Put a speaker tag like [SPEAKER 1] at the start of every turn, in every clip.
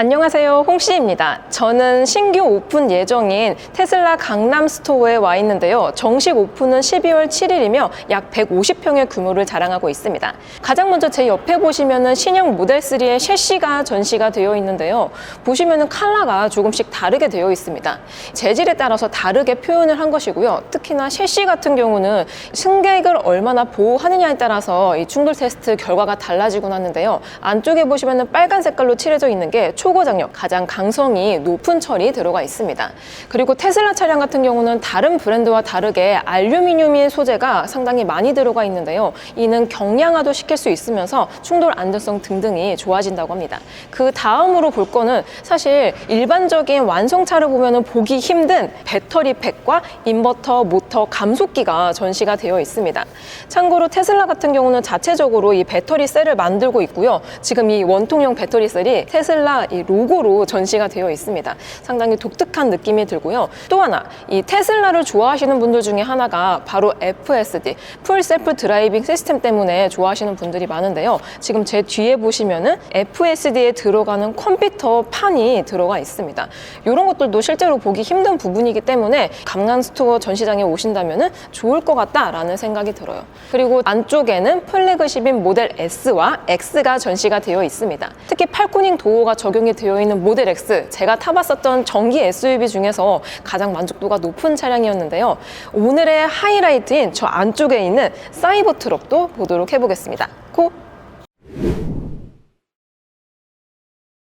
[SPEAKER 1] 안녕하세요, 홍씨입니다. 저는 신규 오픈 예정인 테슬라 강남 스토어에 와 있는데요. 정식 오픈은 12월 7일이며 약 150평의 규모를 자랑하고 있습니다. 가장 먼저 제 옆에 보시면은 신형 모델 3의 셰시가 전시가 되어 있는데요. 보시면은 컬러가 조금씩 다르게 되어 있습니다. 재질에 따라서 다르게 표현을 한 것이고요. 특히나 셰시 같은 경우는 승객을 얼마나 보호하느냐에 따라서 이 충돌 테스트 결과가 달라지곤 하는데요. 안쪽에 보시면은 빨간 색깔로 칠해져 있는 게 초고장력, 가장 강성이 높은 철이 들어가 있습니다. 그리고 테슬라 차량 같은 경우는 다른 브랜드와 다르게 알루미늄의 소재가 상당히 많이 들어가 있는데요. 이는 경량화도 시킬 수 있으면서 충돌 안전성 등등이 좋아진다고 합니다. 그 다음으로 볼 거는 사실 일반적인 완성차를 보면은 보기 힘든 배터리 팩과 인버터, 모터, 감속기가 전시가 되어 있습니다. 참고로 테슬라 같은 경우는 자체적으로 이 배터리 셀을 만들고 있고요. 지금 이 원통형 배터리 셀이 테슬라 이 로고로 전시가 되어 있습니다. 상당히 독특한 느낌이 들고요. 또 하나, 이 테슬라를 좋아하시는 분들 중에 하나가 바로 FSD, 풀 셀프 드라이빙 시스템 때문에 좋아하시는 분들이 많은데요. 지금 제 뒤에 보시면은 FSD에 들어가는 컴퓨터 판이 들어가 있습니다. 이런 것들도 실제로 보기 힘든 부분이기 때문에 강남 스토어 전시장에 오신다면은 좋을 것 같다라는 생각이 들어요. 그리고 안쪽에는 플래그십인 모델 S와 X가 전시가 되어 있습니다. 특히 팔코닝 도어가 적용이 되어 있는 모델 X, 제가 타봤었던 전기 SUV 중에서 가장 만족도가 높은 차량이었는데요. 오늘의 하이라이트인 저 안쪽에 있는 사이버 트럭도 보도록 해보겠습니다. 고!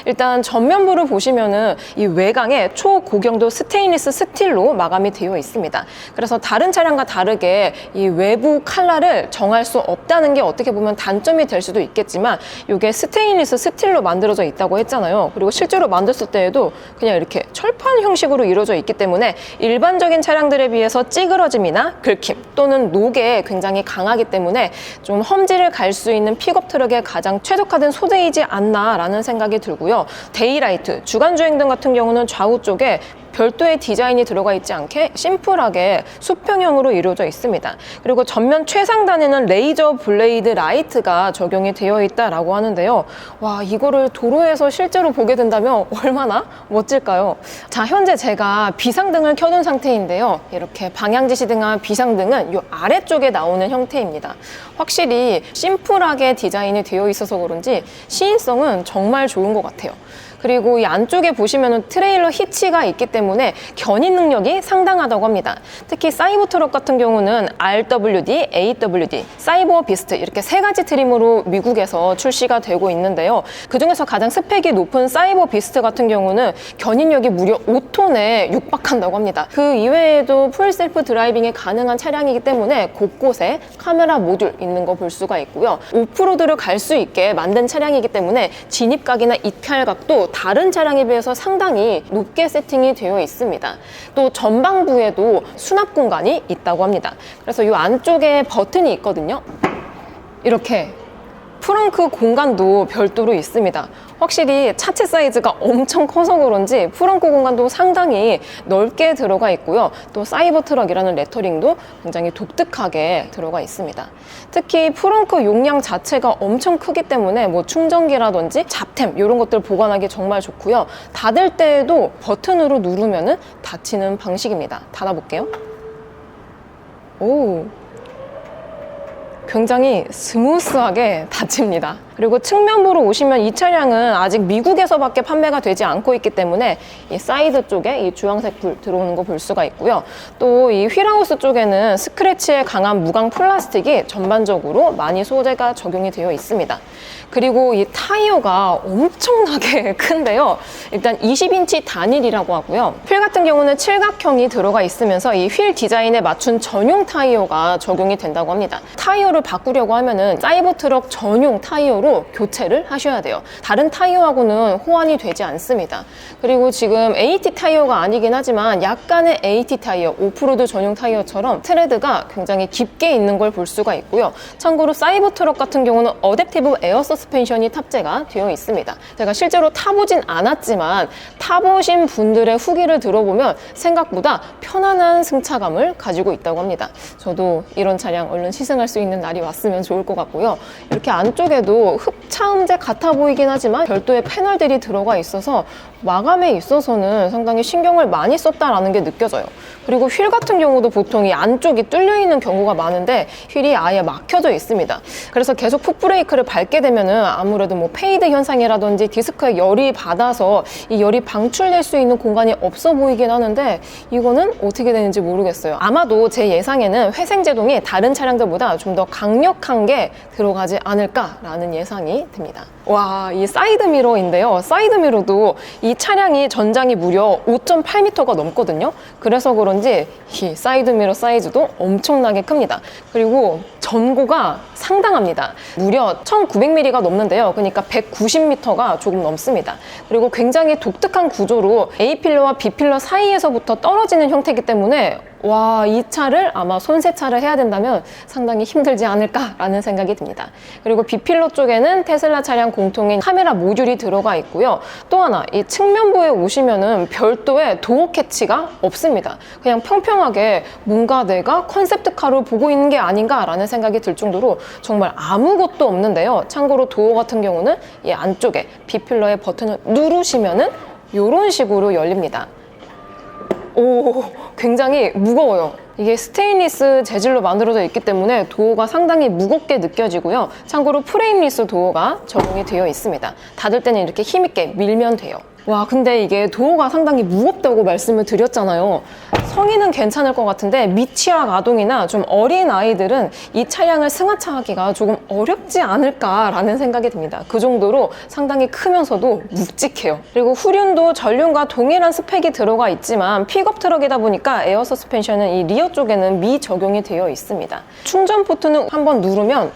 [SPEAKER 1] 일단 전면부를 보시면은 이 외강에 초고경도 스테인리스 스틸로 마감이 되어 있습니다. 그래서 다른 차량과 다르게 이 외부 컬러를 정할 수 없다는 게 어떻게 보면 단점이 될 수도 있겠지만 이게 스테인리스 스틸로 만들어져 있다고 했잖아요. 그리고 실제로 만들었을 때에도 그냥 이렇게 철판 형식으로 이루어져 있기 때문에 일반적인 차량들에 비해서 찌그러짐이나 긁힘 또는 녹에 굉장히 강하기 때문에 좀 험지를 갈 수 있는 픽업 트럭에 가장 최적화된 소재이지 않나라는 생각이 들고요. 데이라이트, 주간주행등 같은 경우는 좌우 쪽에 별도의 디자인이 들어가 있지 않게 심플하게 수평형으로 이루어져 있습니다. 그리고 전면 최상단에는 레이저 블레이드 라이트가 적용이 되어 있다라고 하는데요. 와, 이거를 도로에서 실제로 보게 된다면 얼마나 멋질까요? 자, 현재 제가 비상등을 켜둔 상태인데요. 이렇게 방향 지시등과 비상등은 이 아래쪽에 나오는 형태입니다. 확실히 심플하게 디자인이 되어 있어서 그런지 시인성은 정말 좋은 것 같아요. 그리고 이 안쪽에 보시면은 트레일러 히치가 있기 때문에 견인 능력이 상당하다고 합니다. 특히 사이버 트럭 같은 경우는 RWD, AWD, 사이버 비스트 이렇게 세 가지 트림으로 미국에서 출시가 되고 있는데요. 그중에서 가장 스펙이 높은 사이버 비스트 같은 경우는 견인력이 무려 5톤에 육박한다고 합니다. 그 이외에도 풀 셀프 드라이빙이 가능한 차량이기 때문에 곳곳에 카메라 모듈 있는 거 볼 수가 있고요. 오프로드를 갈 수 있게 만든 차량이기 때문에 진입각이나 이탈각도 다른 차량에 비해서 상당히 높게 세팅이 되어 있습니다. 또 전방부에도 수납 공간이 있다고 합니다. 그래서 이 안쪽에 버튼이 있거든요. 이렇게 프렁크 공간도 별도로 있습니다. 확실히 차체 사이즈가 엄청 커서 그런지 프렁크 공간도 상당히 넓게 들어가 있고요. 또 사이버 트럭이라는 레터링도 굉장히 독특하게 들어가 있습니다. 특히 프렁크 용량 자체가 엄청 크기 때문에 뭐 충전기라든지 잡템 이런 것들 보관하기 정말 좋고요. 닫을 때에도 버튼으로 누르면은 닫히는 방식입니다. 닫아볼게요. 오. 굉장히 스무스하게 닫힙니다. 그리고 측면부로 오시면 이 차량은 아직 미국에서밖에 판매가 되지 않고 있기 때문에 이 사이드 쪽에 이 주황색 불 들어오는 거 볼 수가 있고요. 또 이 휠하우스 쪽에는 스크래치에 강한 무광 플라스틱이 전반적으로 많이 소재가 적용이 되어 있습니다. 그리고 이 타이어가 엄청나게 큰데요. 일단 20인치 단일이라고 하고요. 휠 같은 경우는 칠각형이 들어가 있으면서 이 휠 디자인에 맞춘 전용 타이어가 적용이 된다고 합니다. 타이어를 바꾸려고 하면은 사이버 트럭 전용 타이어로 교체를 하셔야 돼요. 다른 타이어하고는 호환이 되지 않습니다. 그리고 지금 AT 타이어가 아니긴 하지만 약간의 AT 타이어, 오프로드 전용 타이어처럼 트레드가 굉장히 깊게 있는 걸 볼 수가 있고요. 참고로 사이버 트럭 같은 경우는 어댑티브 에어 서스펜션이 탑재가 되어 있습니다. 제가 실제로 타보진 않았지만 타보신 분들의 후기를 들어보면 생각보다 편안한 승차감을 가지고 있다고 합니다. 저도 이런 차량 얼른 시승할 수 있는 날이 왔으면 좋을 것 같고요. 이렇게 안쪽에도 뭐 흡차음제 같아 보이긴 하지만 별도의 패널들이 들어가 있어서 마감에 있어서는 상당히 신경을 많이 썼다라는 게 느껴져요. 그리고 휠 같은 경우도 보통 이 안쪽이 뚫려 있는 경우가 많은데 휠이 아예 막혀져 있습니다. 그래서 계속 풋브레이크를 밟게 되면은 아무래도 뭐 페이드 현상이라든지 디스크에 열이 받아서 이 열이 방출될 수 있는 공간이 없어 보이긴 하는데 이거는 어떻게 되는지 모르겠어요. 아마도 제 예상에는 회생제동이 다른 차량들보다 좀 더 강력한 게 들어가지 않을까라는 예상이 듭니다. 와, 이 사이드미러인데요. 사이드미러도 이 차량이 전장이 무려 5.8m가 넘거든요. 그래서 그런지 이 사이드미러 사이즈도 엄청나게 큽니다. 그리고 전고가 상당합니다. 무려 1900mm가 넘는데요. 그러니까 190m가 조금 넘습니다. 그리고 굉장히 독특한 구조로 A필러와 B필러 사이에서부터 떨어지는 형태이기 때문에 와, 이 차를 아마 손세차를 해야 된다면 상당히 힘들지 않을까라는 생각이 듭니다. 그리고 B필러 쪽에는 테슬라 차량 공통인 카메라 모듈이 들어가 있고요. 또 하나, 이 측면부에 오시면은 별도의 도어 캐치가 없습니다. 그냥 평평하게 뭔가 내가 컨셉트카로 보고 있는 게 아닌가라는 생각이 들 정도로 정말 아무것도 없는데요. 참고로 도어 같은 경우는 이 안쪽에 B필러의 버튼을 누르시면은 이런 식으로 열립니다. 오, 굉장히 무거워요. 이게 스테인리스 재질로 만들어져 있기 때문에 도어가 상당히 무겁게 느껴지고요. 참고로 프레임리스 도어가 적용이 되어 있습니다. 닫을 때는 이렇게 힘있게 밀면 돼요. 와, 근데 이게 도어가 상당히 무겁다고 말씀을 드렸잖아요. 성인은 괜찮을 것 같은데 미취학 아동이나 좀 어린 아이들은 이 차량을 승하차하기가 조금 어렵지 않을까라는 생각이 듭니다. 그 정도로 상당히 크면서도 묵직해요. 그리고 후륜도 전륜과 동일한 스펙이 들어가 있지만 픽업 트럭이다 보니까 에어 서스펜션은 이 리어 쪽에는 미적용이 되어 있습니다. 충전 포트는 한번 누르면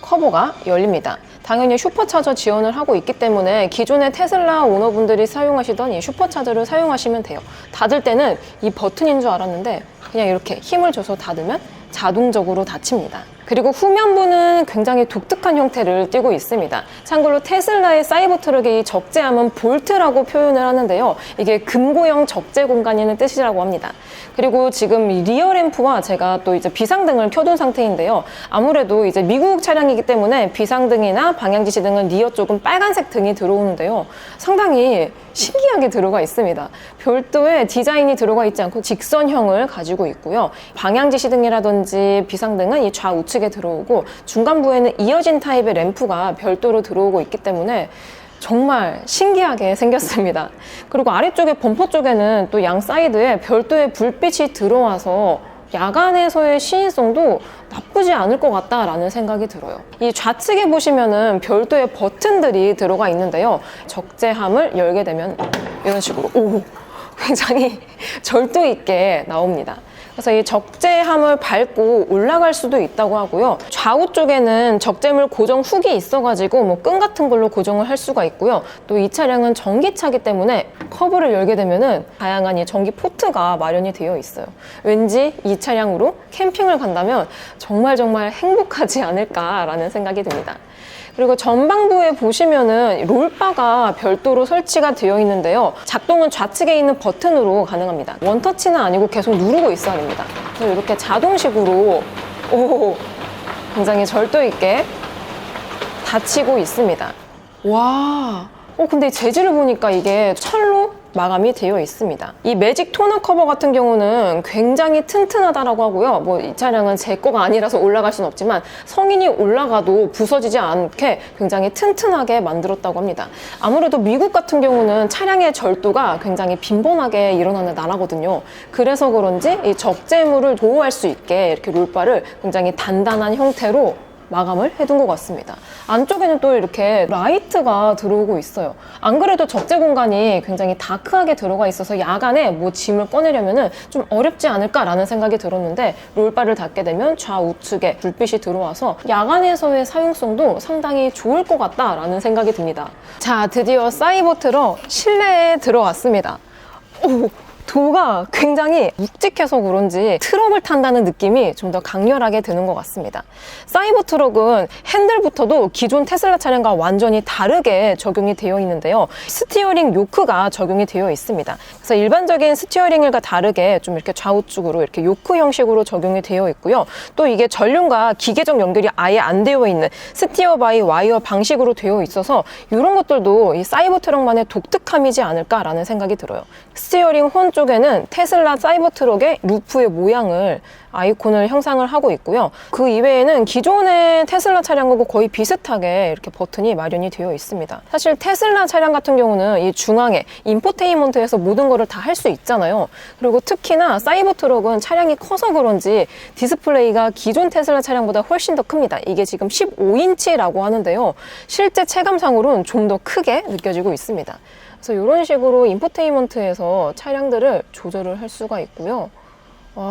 [SPEAKER 1] 커버가 열립니다. 당연히 슈퍼차저 지원을 하고 있기 때문에 기존의 테슬라 오너분들이 사용하시던 이 슈퍼차저를 사용하시면 돼요. 닫을 때는 이 버튼인 줄 알았는데 그냥 이렇게 힘을 줘서 닫으면 자동적으로 닫힙니다. 그리고 후면부는 굉장히 독특한 형태를 띠고 있습니다. 참고로 테슬라의 사이버 트럭의 이 적재함은 볼트라고 표현을 하는데요. 이게 금고형 적재 공간이라는 뜻이라고 합니다. 그리고 지금 이 리어 램프와 제가 또 이제 비상등을 켜둔 상태인데요. 아무래도 이제 미국 차량이기 때문에 비상등이나 방향지시 등은 리어 쪽은 빨간색 등이 들어오는데요. 상당히 신기하게 들어가 있습니다. 별도의 디자인이 들어가 있지 않고 직선형을 가지고 있고요. 방향지시등이라든지 비상등은 이 좌우측에 들어오고 중간부에는 이어진 타입의 램프가 별도로 들어오고 있기 때문에 정말 신기하게 생겼습니다. 그리고 아래쪽에 범퍼 쪽에는 또 양 사이드에 별도의 불빛이 들어와서 야간에서의 시인성도 나쁘지 않을 것 같다라는 생각이 들어요. 이 좌측에 보시면은 별도의 버튼들이 들어가 있는데요. 적재함을 열게 되면 이런 식으로 굉장히 절도 있게 나옵니다. 그래서 이 적재함을 밟고 올라갈 수도 있다고 하고요. 좌우 쪽에는 적재물 고정 훅이 있어가지고 뭐 끈 같은 걸로 고정을 할 수가 있고요. 또 이 차량은 전기차기 때문에 커브를 열게 되면은 다양한 이 전기 포트가 마련이 되어 있어요. 왠지 이 차량으로 캠핑을 간다면 정말 행복하지 않을까라는 생각이 듭니다. 그리고 전방부에 보시면은 롤바가 별도로 설치가 되어 있는데요. 작동은 좌측에 있는 버튼으로 가능합니다. 원터치는 아니고 계속 누르고 있어야 됩니다. 그래서 이렇게 자동식으로 굉장히 절도 있게 닫히고 있습니다. 와, 근데 재질을 보니까 이게 철로 마감이 되어 있습니다. 이 매직 토너 커버 같은 경우는 굉장히 튼튼하다라고 하고요. 뭐 이 차량은 제 거가 아니라서 올라갈 수는 없지만 성인이 올라가도 부서지지 않게 굉장히 튼튼하게 만들었다고 합니다. 아무래도 미국 같은 경우는 차량의 절도가 굉장히 빈번하게 일어나는 나라거든요. 그래서 그런지 이 적재물을 보호할 수 있게 이렇게 롤바를 굉장히 단단한 형태로 마감을 해둔 것 같습니다. 안쪽에는 또 이렇게 라이트가 들어오고 있어요. 안 그래도 적재 공간이 굉장히 다크하게 들어가 있어서 야간에 뭐 짐을 꺼내려면 좀 어렵지 않을까라는 생각이 들었는데 롤바를 닫게 되면 좌우측에 불빛이 들어와서 야간에서의 사용성도 상당히 좋을 것 같다라는 생각이 듭니다. 자, 드디어 사이버 트럭 실내에 들어왔습니다. 도가 굉장히 묵직해서 그런지 트럭을 탄다는 느낌이 좀 더 강렬하게 드는 것 같습니다. 사이버트럭은 핸들부터도 기존 테슬라 차량과 완전히 다르게 적용이 되어 있는데요. 스티어링 요크가 적용이 되어 있습니다. 그래서 일반적인 스티어링과 다르게 좀 이렇게 좌우측으로 이렇게 요크 형식으로 적용이 되어 있고요. 또 이게 전륜과 기계적 연결이 아예 안 되어 있는 스티어 바이 와이어 방식으로 되어 있어서 이런 것들도 이 사이버트럭만의 독특함이지 않을까라는 생각이 들어요. 스티어링 혼 쪽에는 테슬라 사이버트럭의 루프의 모양을 아이콘을 형상을 하고 있고요. 그 이외에는 기존의 테슬라 차량하고 거의 비슷하게 이렇게 버튼이 마련이 되어 있습니다. 사실 테슬라 차량 같은 경우는 이 중앙에 인포테인먼트에서 모든 거를 다 할 수 있잖아요. 그리고 특히나 사이버트럭은 차량이 커서 그런지 디스플레이가 기존 테슬라 차량보다 훨씬 더 큽니다. 이게 지금 15인치라고 하는데요. 실제 체감상으로는 좀 더 크게 느껴지고 있습니다. 그래서 이런 식으로 인포테인먼트에서 차량들을 조절을 할 수가 있고요.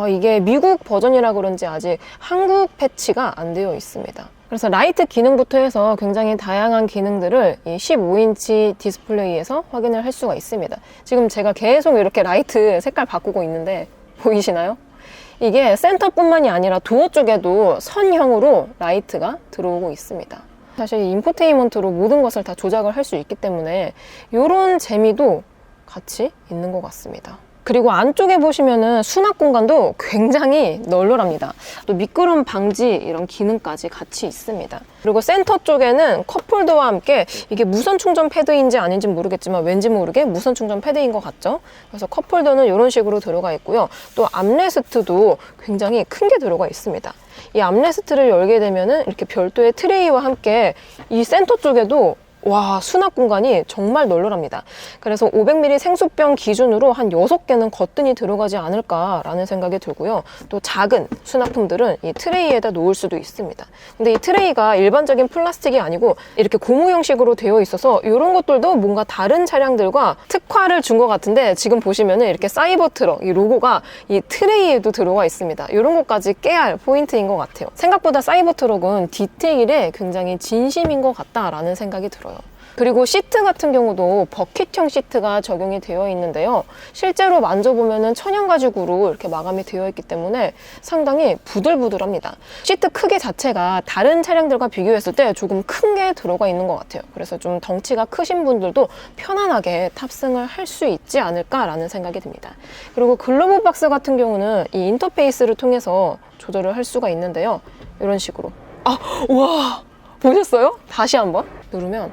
[SPEAKER 1] 이게 미국 버전이라 그런지 아직 한국 패치가 안 되어 있습니다. 그래서 라이트 기능부터 해서 굉장히 다양한 기능들을 이 15인치 디스플레이에서 확인을 할 수가 있습니다. 지금 제가 계속 이렇게 라이트 색깔 바꾸고 있는데 보이시나요? 이게 센터뿐만이 아니라 도어 쪽에도 선형으로 라이트가 들어오고 있습니다. 사실 인포테인먼트로 모든 것을 다 조작을 할 수 있기 때문에 이런 재미도 같이 있는 것 같습니다. 그리고 안쪽에 보시면은 수납 공간도 굉장히 널널합니다. 또 미끄럼 방지 이런 기능까지 같이 있습니다. 그리고 센터 쪽에는 컵홀더와 함께 이게 무선 충전 패드인지 아닌지 모르겠지만 왠지 모르게 무선 충전 패드인 것 같죠? 그래서 컵홀더는 이런 식으로 들어가 있고요. 또 암레스트도 굉장히 큰 게 들어가 있습니다. 이 암레스트를 열게 되면은 이렇게 별도의 트레이와 함께 이 센터 쪽에도 수납 공간이 정말 널널합니다. 그래서 500ml 생수병 기준으로 한 6개는 거뜬히 들어가지 않을까라는 생각이 들고요. 또 작은 수납품들은 이 트레이에다 놓을 수도 있습니다. 근데 이 트레이가 일반적인 플라스틱이 아니고 이렇게 고무 형식으로 되어 있어서 이런 것들도 뭔가 다른 차량들과 특화를 준 것 같은데 지금 보시면은 이렇게 사이버트럭 이 로고가 이 트레이에도 들어가 있습니다. 이런 것까지 깨알 포인트인 것 같아요. 생각보다 사이버트럭은 디테일에 굉장히 진심인 것 같다라는 생각이 들어요. 그리고 시트 같은 경우도 버킷형 시트가 적용이 되어 있는데요. 실제로 만져보면 천연 가죽으로 이렇게 마감이 되어 있기 때문에 상당히 부들부들합니다. 시트 크기 자체가 다른 차량들과 비교했을 때 조금 큰 게 들어가 있는 것 같아요. 그래서 좀 덩치가 크신 분들도 편안하게 탑승을 할 수 있지 않을까라는 생각이 듭니다. 그리고 글로브 박스 같은 경우는 이 인터페이스를 통해서 조절을 할 수가 있는데요. 이런 식으로. 와! 보셨어요? 다시 한번 누르면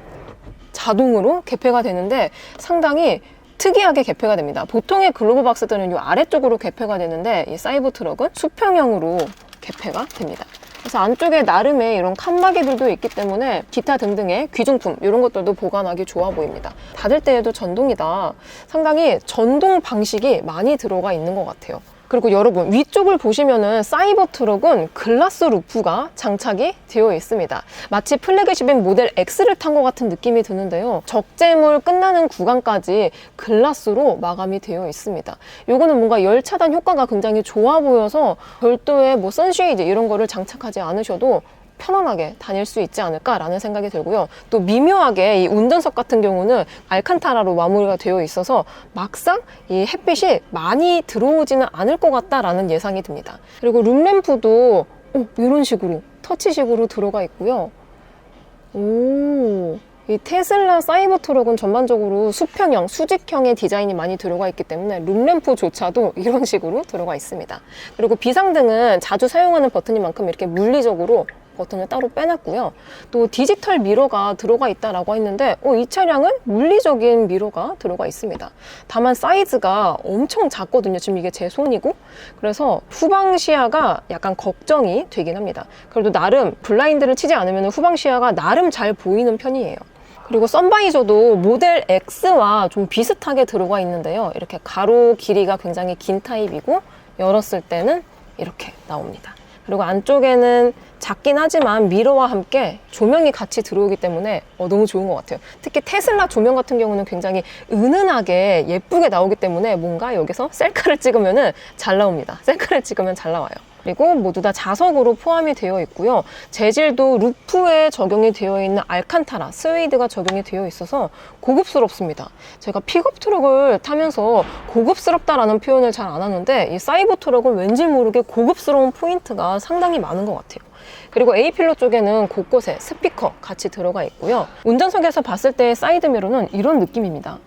[SPEAKER 1] 자동으로 개폐가 되는데 상당히 특이하게 개폐가 됩니다. 보통의 글로브 박스들은 이 아래쪽으로 개폐가 되는데 이 사이버트럭은 수평형으로 개폐가 됩니다. 그래서 안쪽에 나름의 이런 칸막이들도 있기 때문에 기타 등등의 귀중품 이런 것들도 보관하기 좋아 보입니다. 닫을 때에도 전동이다. 상당히 전동 방식이 많이 들어가 있는 것 같아요. 그리고 여러분 위쪽을 보시면은 사이버트럭은 글라스 루프가 장착이 되어 있습니다. 마치 플래그십인 모델 X를 탄 것 같은 느낌이 드는데요. 적재물 끝나는 구간까지 글라스로 마감이 되어 있습니다. 요거는 뭔가 열 차단 효과가 굉장히 좋아 보여서 별도의 뭐 선쉐이드 이런 거를 장착하지 않으셔도 편안하게 다닐 수 있지 않을까라는 생각이 들고요. 또 미묘하게 이 운전석 같은 경우는 알칸타라로 마무리가 되어 있어서 막상 이 햇빛이 많이 들어오지는 않을 것 같다라는 예상이 듭니다. 그리고 룸램프도 이런 식으로 터치식으로 들어가 있고요. 이 테슬라 사이버트럭은 전반적으로 수평형, 수직형의 디자인이 많이 들어가 있기 때문에 룸램프조차도 이런 식으로 들어가 있습니다. 그리고 비상등은 자주 사용하는 버튼인 만큼 이렇게 물리적으로 버튼을 따로 빼놨고요. 또 디지털 미러가 들어가 있다라고 했는데 이 차량은 물리적인 미러가 들어가 있습니다. 다만 사이즈가 엄청 작거든요. 지금 이게 제 손이고 그래서 후방 시야가 약간 걱정이 되긴 합니다. 그래도 나름 블라인드를 치지 않으면 후방 시야가 나름 잘 보이는 편이에요. 그리고 선바이저도 모델 X와 좀 비슷하게 들어가 있는데요. 이렇게 가로 길이가 굉장히 긴 타입이고 열었을 때는 이렇게 나옵니다. 그리고 안쪽에는 작긴 하지만 미러와 함께 조명이 같이 들어오기 때문에 너무 좋은 것 같아요. 특히 테슬라 조명 같은 경우는 굉장히 은은하게 예쁘게 나오기 때문에 뭔가 여기서 셀카를 찍으면 잘 나옵니다. 셀카를 찍으면 잘 나와요. 그리고 모두 다 자석으로 포함이 되어 있고요. 재질도 루프에 적용이 되어 있는 알칸타라, 스웨이드가 적용이 되어 있어서 고급스럽습니다. 제가 픽업 트럭을 타면서 고급스럽다라는 표현을 잘 안 하는데 이 사이버 트럭은 왠지 모르게 고급스러운 포인트가 상당히 많은 것 같아요. 그리고 A필러 쪽에는 곳곳에 스피커 같이 들어가 있고요. 운전석에서 봤을 때의 사이드미러는 이런 느낌입니다.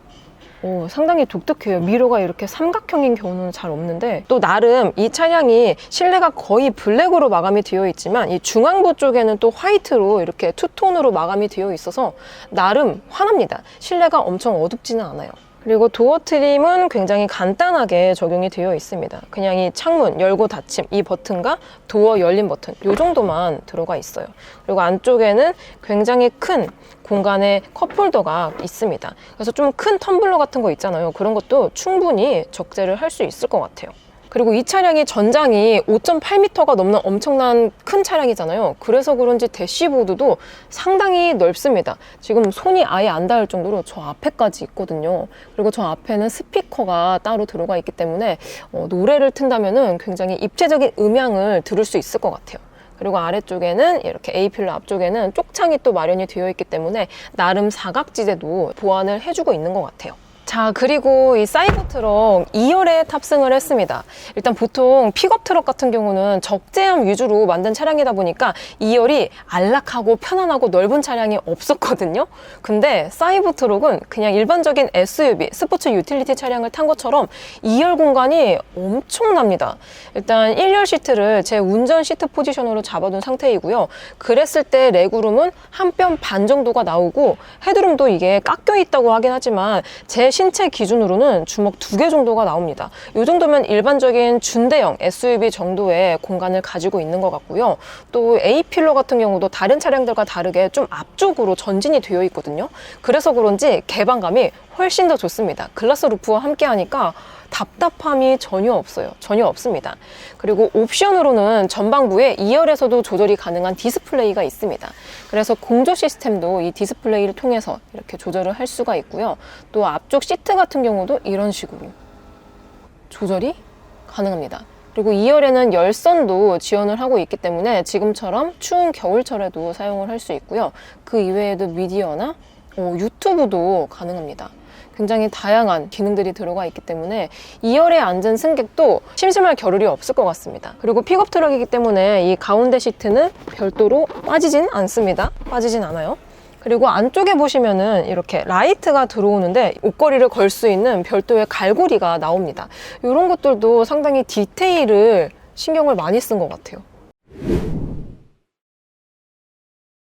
[SPEAKER 1] 상당히 독특해요. 미러가 이렇게 삼각형인 경우는 잘 없는데, 또 나름 이 차량이 실내가 거의 블랙으로 마감이 되어 있지만 이 중앙부 쪽에는 또 화이트로 이렇게 투톤으로 마감이 되어 있어서 나름 환합니다. 실내가 엄청 어둡지는 않아요. 그리고 도어 트림은 굉장히 간단하게 적용이 되어 있습니다. 그냥 이 창문 열고 닫힘, 이 버튼과 도어 열림 버튼, 이 정도만 들어가 있어요. 그리고 안쪽에는 굉장히 큰 공간에 컵홀더가 있습니다. 그래서 좀 큰 텀블러 같은 거 있잖아요. 그런 것도 충분히 적재를 할 수 있을 것 같아요. 그리고 이 차량이 전장이 5.8m가 넘는 엄청난 큰 차량이잖아요. 그래서 그런지 대시보드도 상당히 넓습니다. 지금 손이 아예 안 닿을 정도로 저 앞에까지 있거든요. 그리고 저 앞에는 스피커가 따로 들어가 있기 때문에 노래를 튼다면은 굉장히 입체적인 음향을 들을 수 있을 것 같아요. 그리고 아래쪽에는 이렇게 A필러 앞쪽에는 쪽창이 또 마련이 되어 있기 때문에 나름 사각지대도 보완을 해주고 있는 것 같아요. 자, 그리고 이 사이버 트럭 2열에 탑승을 했습니다. 일단 보통 픽업 트럭 같은 경우는 적재함 위주로 만든 차량이다 보니까 2열이 안락하고 편안하고 넓은 차량이 없었거든요. 근데 사이버 트럭은 그냥 일반적인 SUV, 스포츠 유틸리티 차량을 탄 것처럼 2열 공간이 엄청납니다. 일단 1열 시트를 제 운전 시트 포지션으로 잡아둔 상태이고요. 그랬을 때 레그룸은 한 뼘 반 정도가 나오고 헤드룸도 이게 깎여 있다고 하긴 하지만 제 신체 기준으로는 주먹 2개 정도가 나옵니다. 이 정도면 일반적인 준대형 SUV 정도의 공간을 가지고 있는 것 같고요. 또 A필러 같은 경우도 다른 차량들과 다르게 좀 앞쪽으로 전진이 되어 있거든요. 그래서 그런지 개방감이 훨씬 더 좋습니다. 글라스 루프와 함께 하니까 답답함이 전혀 없어요. 전혀 없습니다. 그리고 옵션으로는 전방부에 2열에서도 조절이 가능한 디스플레이가 있습니다. 그래서 공조 시스템도 이 디스플레이를 통해서 이렇게 조절을 할 수가 있고요. 또 앞쪽 시트 같은 경우도 이런 식으로 조절이 가능합니다. 그리고 2열에는 열선도 지원을 하고 있기 때문에 지금처럼 추운 겨울철에도 사용을 할 수 있고요. 그 이외에도 미디어나 유튜브도 가능합니다. 굉장히 다양한 기능들이 들어가 있기 때문에 2열에 앉은 승객도 심심할 겨를이 없을 것 같습니다. 그리고 픽업 트럭이기 때문에 이 가운데 시트는 별도로 빠지진 않습니다. 빠지진 않아요. 그리고 안쪽에 보시면은 이렇게 라이트가 들어오는데 옷걸이를 걸 수 있는 별도의 갈고리가 나옵니다. 이런 것들도 상당히 디테일을 신경을 많이 쓴 것 같아요.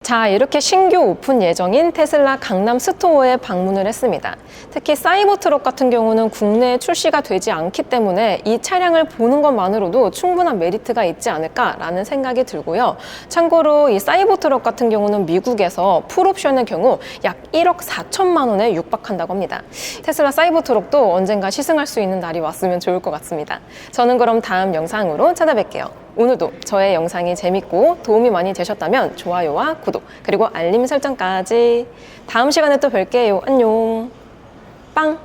[SPEAKER 1] 자, 이렇게 신규 오픈 예정인 테슬라 강남 스토어에 방문을 했습니다. 특히 사이버 트럭 같은 경우는 국내에 출시가 되지 않기 때문에 이 차량을 보는 것만으로도 충분한 메리트가 있지 않을까라는 생각이 들고요. 참고로 이 사이버 트럭 같은 경우는 미국에서 풀옵션의 경우 약 1억 4천만 원에 육박한다고 합니다. 테슬라 사이버 트럭도 언젠가 시승할 수 있는 날이 왔으면 좋을 것 같습니다. 저는 그럼 다음 영상으로 찾아뵐게요. 오늘도 저의 영상이 재밌고 도움이 많이 되셨다면 좋아요와 구독 그리고 알림 설정까지. 다음 시간에 또 뵐게요. 안녕. 빵!